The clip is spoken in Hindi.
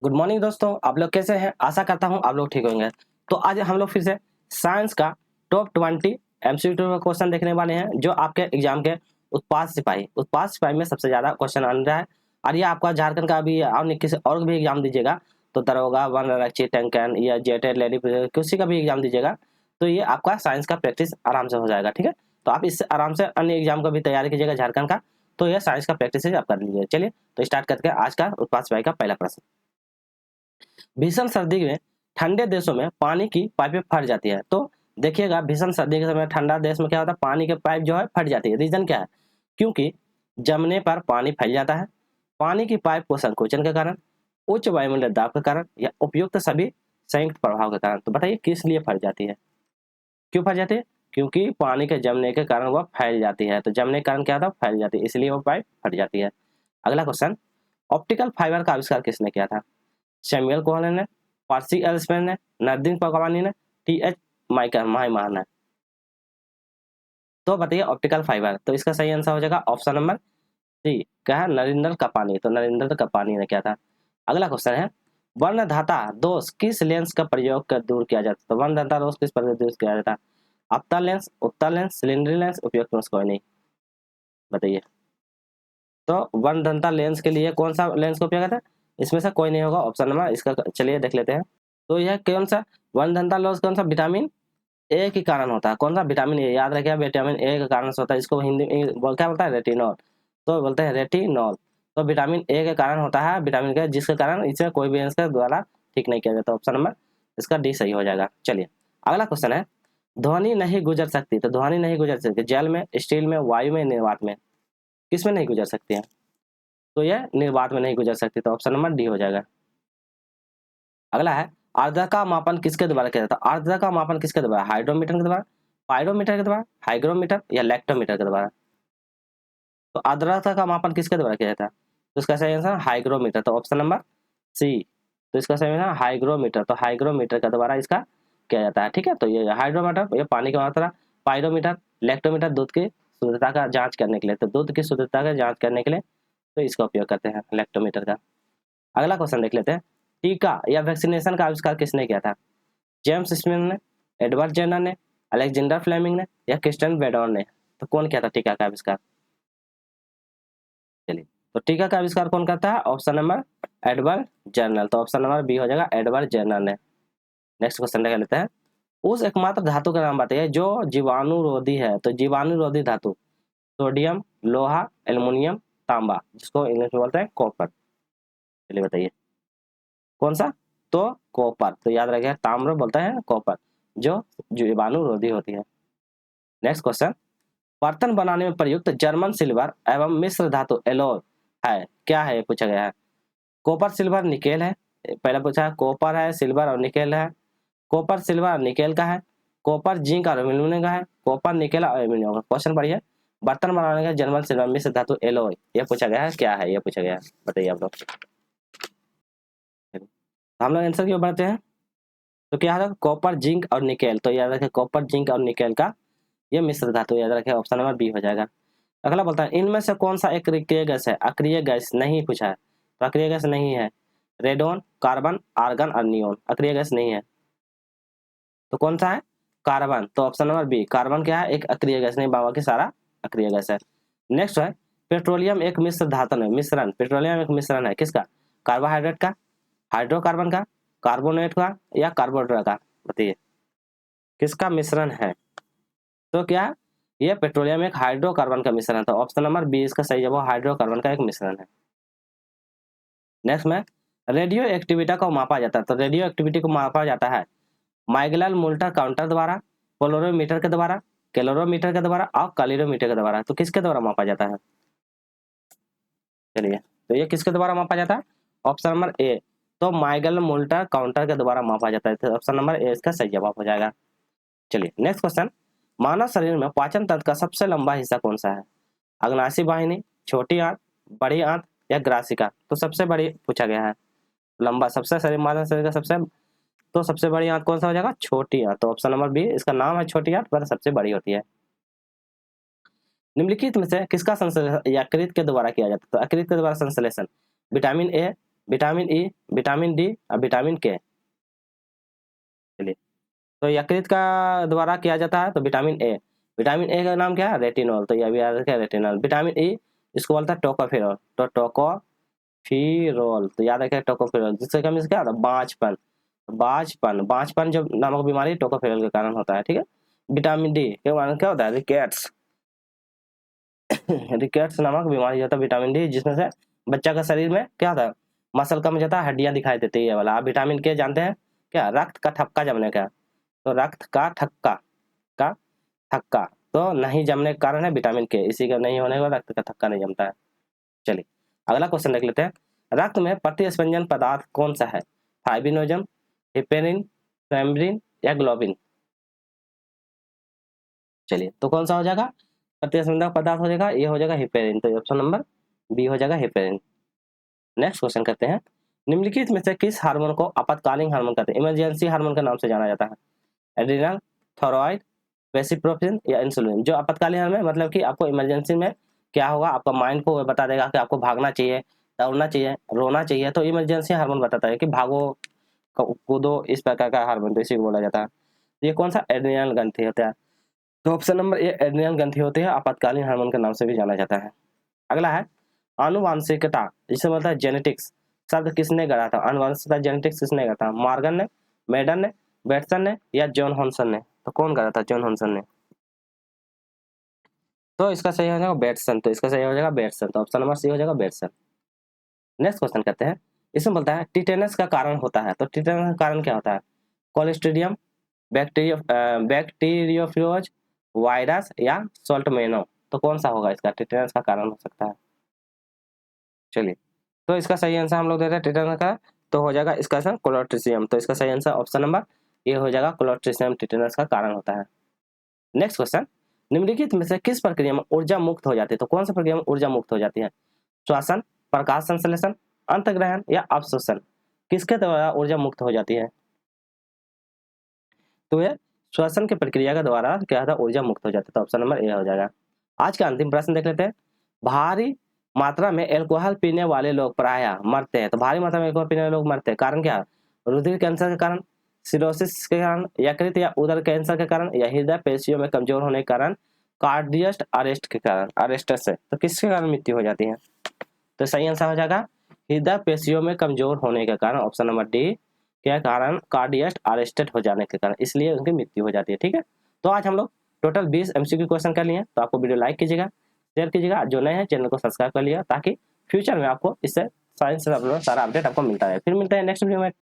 गुड मॉर्निंग दोस्तों, आप लोग कैसे हैं? आशा करता हूं आप लोग ठीक होंगे। तो आज हम लोग फिर से साइंस का टॉप 20 एमसीक्यू का क्वेश्चन देखने वाले हैं, जो आपके एग्जाम के उत्पाद सिपाही में सबसे ज्यादा क्वेश्चन आ रहा है। और ये आपका झारखंड का भी और किसी और भी एग्जाम दीजिएगा तो दरोगा, वन आरक्षी, टैंकन या जेटेड लेडी, किसी का भी एग्जाम दीजिएगा तो ये आपका साइंस का प्रैक्टिस आराम से हो जाएगा। ठीक है, तो आप इससे आराम से अन्य एग्जाम का भी तैयारी कीजिएगा झारखंड का। तो यह साइंस का प्रैक्टिस आप कर लीजिए। चलिए तो स्टार्ट करके आज का उत्पाद सिपाही का पहला प्रश्न। भीषण सर्दी में ठंडे देशों में पानी की पाइपें फट जाती है। तो देखिएगा, भीषण सर्दी के समय ठंडा देश में क्या होता है, पानी के पाइप जो है फट जाती है। रीजन क्या है? क्योंकि जमने पर पानी फैल जाता है, पानी की पाइप को संकोचन के कारण, उच्च वायुमंडलीय दाब के कारण या उपयुक्त सभी संयुक्त प्रभाव के कारण। तो बताइए किस लिए फट जाती है, क्यों फट जाती है? क्योंकि पानी के जमने के कारण वह फैल जाती है। तो जमने के कारण क्या होता है, फैल जाती है, इसलिए वो पाइप फट जाती है। अगला क्वेश्चन, ऑप्टिकल फाइबर का आविष्कार किसने किया था? सैमुअल कोहलन ने, पार्सी एल्समेन ने, नरदिन पकवानी ने, टी.एच. माइकल माहिमान ने। तो बताइए ऑप्टिकल फाइबर, तो इसका सही आंसर हो जाएगा ऑप्शन नंबर सी, क्या है? नरेंद्र कपानी। तो नरेंद्र कपानी ने किया था। अगला क्वेश्चन है, वर्णधाता दोष किस लेंस का प्रयोग कर दूर किया जाता है? तो वर्णधाता दोष किस प्रकार दूर किया जाता है? अवतल लेंस, उत्तल लेंस, सिलेंडरी लेंस, उपयुक्त लेंस, कोई नहीं। बताइए। तो वर्णधाता लेंस के लिए कौन सा लेंस का उपयोग करता है? इसमें से कोई नहीं होगा ऑप्शन नंबर इसका। चलिए देख लेते हैं। तो यह कौन सा वर्णधाता लॉस, कौन सा? विटामिन ए के कारण होता है। कौन सा? Vitamin A. याद रखिए, विटामिन ए के कारण से होता है। इसको हिंदी में क्या बोलता है? रेटिनॉल। तो बोलते हैं रेटिनॉल। तो विटामिन ए के कारण होता है, विटामिन के, जिसके कारण इसे कोई भी इसके द्वारा ठीक नहीं किया जाता। ऑप्शन नंबर इसका डी सही हो जाएगा। चलिए अगला क्वेश्चन है, ध्वनि नहीं गुजर सकती। तो ध्वनि नहीं गुजर सकती जल में, स्टील में, वायु में, निर्वात में, किस में नहीं गुजर सकती है? तो यह निर्वात में नहीं गुजर सकती। तो ऑप्शन नंबर डी हो जाएगा। अगला है, आर्द्रता का मापन किसके द्वारा किया जाता है? आर्द्रता का मापन किसके द्वारा? हाइड्रोमीटर के द्वारा, पायरोमीटर के द्वारा, हाइग्रोमीटर या लैक्टोमीटर के द्वारा? तो आर्द्रता का मापन किसके द्वारा किया जाता है? तो इसका सही आंसर हाइग्रोमीटर। तो ऑप्शन नंबर सी। तो इसका सही आंसर हाइग्रोमीटर। तो हाइग्रोमीटर के द्वारा इसका किया जाता है। ठीक है, तो ये हाइड्रोमीटर, ये पानी की मात्रा, पायरोमीटर, लैक्टोमीटर दूध की शुद्धता का जांच करने के लिए। तो दूध की शुद्धता का जांच करने के लिए तो इसका उपयोग करते हैं, लैक्टोमीटर का। अगला क्वेश्चन देख लेते हैं, टीका या वैक्सीनेशन का आविष्कार किसने किया था? जेम्स स्मिथ ने, एडवर्ड जेनर ने, अलेक्जेंडर फ्लेमिंग ने या क्रिस्टियन बेडॉन ने? तो कौन किया था टीका का आविष्कार? चलिए, तो टीका का आविष्कार कौन करता है? Option number Edward journal. तो ऑप्शन नंबर बी हो जाएगा, एडवर्ड जर्नल ने। नेक्स्ट क्वेश्चन देख लेते हैं, उस एकमात्र धातु का नाम बताइए जो जीवाणुरोधी है। तो जीवाणुरोधी धातु, सोडियम, लोहा, एल्युमिनियम, तांबा, जिसको इंग्लिश में बोलते हैं कॉपर। चलिए बताइए कौन सा? तो कॉपर। तो याद रखिए, ताम्र बोलते हैं कॉपर, जो जीवाणुरोधी होती है। नेक्स्ट क्वेश्चन, बर्तन बनाने में प्रयुक्त जर्मन सिल्वर एवं मिश्र धातु एलोय है, क्या है? ये पूछा गया है। कॉपर, सिल्वर, निकेल है। पहले पूछा है कॉपर है, सिल्वर और निकेल है। कॉपर, सिल्वर और निकेल का है। कॉपर, जिंक और एल्यूमिनियम का है। कॉपर, निकेल और एल्यूमिनियम का। क्वेश्चन पढ़िए, बर्तन बनाने का जर्मन सिल्वर मिश्र धातु एलोय, ये पूछा गया है, क्या है? ये पूछा गया है, बताइए आप लोग। तो हम लोग आंसर क्यों बढ़ते हैं? तो क्या है? कॉपर, जिंक और निकेल। तो याद रखें, कॉपर, जिंक और निकेल का ये मिश्र धातु, याद रखें, ऑप्शन नंबर बी हो जाएगा। अगला बोलता है, इनमें से कौन सा एक अक्रिय गैस है? अक्रिय गैस नहीं पूछा है, तो अक्रिय गैस नहीं है। रेडोन, कार्बन, आर्गन और नियोन, अक्रिय गैस नहीं है। तो कौन सा है? कार्बन। तो ऑप्शन नंबर बी, कार्बन क्या है? एक अक्रिय गैस नहीं, बाबा की सारा अक्रिय गैस है। नेक्स्ट है, पेट्रोलियम एक मिश्र धातु है, मिश्रण। पेट्रोलियम एक मिश्रण है किसका? कार्बोहाइड्रेट का, हाइड्रोकार्बन का, कार्बोनेट का या कार्बोनेट का? बताइए किसका मिश्रण है? तो क्या है? ये पेट्रोलियम एक हाइड्रोकार्बन का मिश्रण था। ऑप्शन नंबर बी इसका सही जवाब, हाइड्रोकार्बन का एक मिश्रण है। नेक्स्ट में, रेडियो एक्टिविटी को मापा जाता है। तो रेडियो एक्टिविटी को मापा जाता है माइगेल मोल्टर काउंटर द्वारा, पोलोरोमीटर के द्वारा, कैलोरीमीटर के द्वारा और कैलोरीमीटर के द्वारा। तो किसके द्वारा मापा जाता है? चलिए, तो ये किसके द्वारा मापा जाता है? ऑप्शन नंबर ए, तो माइगेल मोल्टर काउंटर के द्वारा मापा जाता है। तो ऑप्शन नंबर ए इसका सही जवाब हो जाएगा। चलिए नेक्स्ट क्वेश्चन, मानव शरीर में पाचन तंत्र का सबसे लंबा हिस्सा कौन सा है? अग्नाशी वाहिनी, छोटी आंत, बड़ी आंत या ग्रासिका? तो सबसे बड़ी पूछा गया है, लंबा सबसे शरीर, मानव शरीर का सबसे, तो सबसे बड़ी आंत कौन सा हो जाएगा? छोटी आंत। तो ऑप्शन नंबर बी, इसका नाम है छोटी आंत पर सबसे बड़ी होती है। निम्नलिखित में से किसका संश्लेषण यकृत के द्वारा किया जाता है? तो यकृत के द्वारा संश्लेषण vitamin A, vitamin E, vitamin D और विटामिन के। चलिए, तो यकृत का द्वारा किया जाता है तो विटामिन ए। विटामिन ए का नाम क्या है? रेटिनॉल। तो ये भी याद रखें, रेटिनॉल। विटामिन ई इसको बोलता है टोकोफेरॉल। तो टोकोफिरोल, तो याद रखें टोकोफिरोल, जिससे क्या क्या होता है? बांझपन। बांझपन, बांझपन जो नामक बीमारी टोकोफेरॉल के कारण होता है, ठीक है। विटामिन डी के कारण क्या होता है? रिकेट्स। रिकेट्स नामक बीमारी होता है विटामिन डी, जिसमें से बच्चा का शरीर में क्या होता है? मसल कम हो जाता है, हड्डियां दिखाई देती है, ये वाला। आप विटामिन के जानते हैं क्या? रक्त का थक्का जमने का। तो रक्त का थक्का तो नहीं जमने का कारण है विटामिन के, इसी का नहीं होने का रक्त का थक्का नहीं जमता है। चलिए, अगला क्वेश्चन देख लेते हैं। रक्त में प्रतिस्पंदन पदार्थ कौन सा है? फाइब्रिनोजन, हिपेरिन, थ्रोम्बिन या ग्लोबिन? चलिए, तो कौन सा हो जाएगा? प्रतिस्पंदक पदार्थ हो जाएगा, ये हो जाएगा हिपेरिन। तो ऑप्शन नंबर बी हो जाएगा हिपेरिन। नेक्स्ट क्वेश्चन करते हैं। निम्नलिखित में से किस हार्मोन को आपातकालीन हार्मोन कहते हैं? इमरजेंसी हार्मोन के नाम से जाना जाता है। एड्रिनल, थायराइड, वेसिप्रोफिन या इंसुलिन? जो आपातकालीन हार्मोन मतलब कि आपको इमरजेंसी में क्या होगा, आपका माइंड को बता देगा कि आपको भागना चाहिए, दौड़ना चाहिए, रोना चाहिए, तो इमरजेंसी हार्मोन बताता है कि भागो, कूदो, इस प्रकार का हार्मोन, तो इसी को बोला जाता है। ये कौन सा? एड्रिनल ग्रंथि होता है। तो ऑप्शन नंबर ए एड्रिनल ग्रंथि होती है, आपातकालीन हार्मोन के नाम से भी जाना जाता है। अगला है आनुवांशिकता, जिसे बोलता है जेनेटिक्स। शब्द किसने गढ़ा था? आनुवांशिकता, जेनेटिक्स किसने गढ़ा था? मॉर्गन ने, मेडन ने, बेटसन ने या जॉन हॉनसन ने? तो कौन गढ़ा था? जॉन हॉनसन ने। तो इसका सही हो जाएगा बेटसन। तो इसका सही हो जाएगा बेटसन। तो ऑप्शन नंबर सी हो जाएगा बेटसन। नेक्स्ट क्वेश्चन करते हैं। इसमें बोलता है टिटेनस का कारण होता है। तो टिटेनस का कारण क्या होता है? कोलिस्ट्रीडियम, बैक्टीरियोफेज, वायरस या सोल्टमेनो? तो कौन सा होगा इसका? टिटेनस का कारण हो सकता है। चलिए, तो इसका सही आंसर हम लोग दे रहे हैं टिटेनस का, तो हो जाएगा इसका आंसर क्लोस्ट्रीडियम। तो इसका सही आंसर ऑप्शन नंबर ये हो जाएगा, क्लोस्ट्रीडियम टिटेनस का कारण होता है। Next question. निम्नलिखित में से किस प्रक्रिया में ऊर्जा मुक्त हो जाती है? तो कौन सी प्रक्रिया में ऊर्जा मुक्त हो जाती है? श्वसन, प्रकाश संश्लेषण, अंतर्ग्रहण या अवशोषण? किसके द्वारा ऊर्जा मुक्त हो जाती है? तो ये श्वसन की प्रक्रिया के द्वारा क्या होता है? ऊर्जा मुक्त हो जाती है। तो ऑप्शन नंबर ए हो जाएगा। आज का अंतिम प्रश्न देख लेते हैं। भारी मात्रा में अल्कोहल पीने वाले लोग प्रायः मरते हैं। तो भारी मात्रा में अल्कोहल पीने वाले लोग मरते हैं, कारण क्या? रुधिर कैंसर के कारण, सिरोसिस के कारण, यकृत या उदर कैंसर के कारण या हृदय पेशियों में कमजोर होने के कारण, कार्डियक अरेस्ट के कारण, अरेस्ट से। तो किसके कारण मृत्यु हो जाती है? तो सही आंसर हो जाएगा हृदय पेशियों में कमजोर होने के कारण, ऑप्शन नंबर डी के कारण, कार्डियक अरेस्टेड हो जाने के कारण, इसलिए उनकी मृत्यु हो जाती है। ठीक है, तो आज हम लोग टोटल 20 एमसीक्यू क्वेश्चन कर लिए। तो आपको वीडियो लाइक कीजिएगा, शेयर कीजिएगा, जो नए हैं चैनल को सब्सक्राइब कर लिया, ताकि फ्यूचर में आपको इससे साइंस से सारा अपडेट आपको मिलता है। फिर मिलते हैं नेक्स्ट वीडियो में।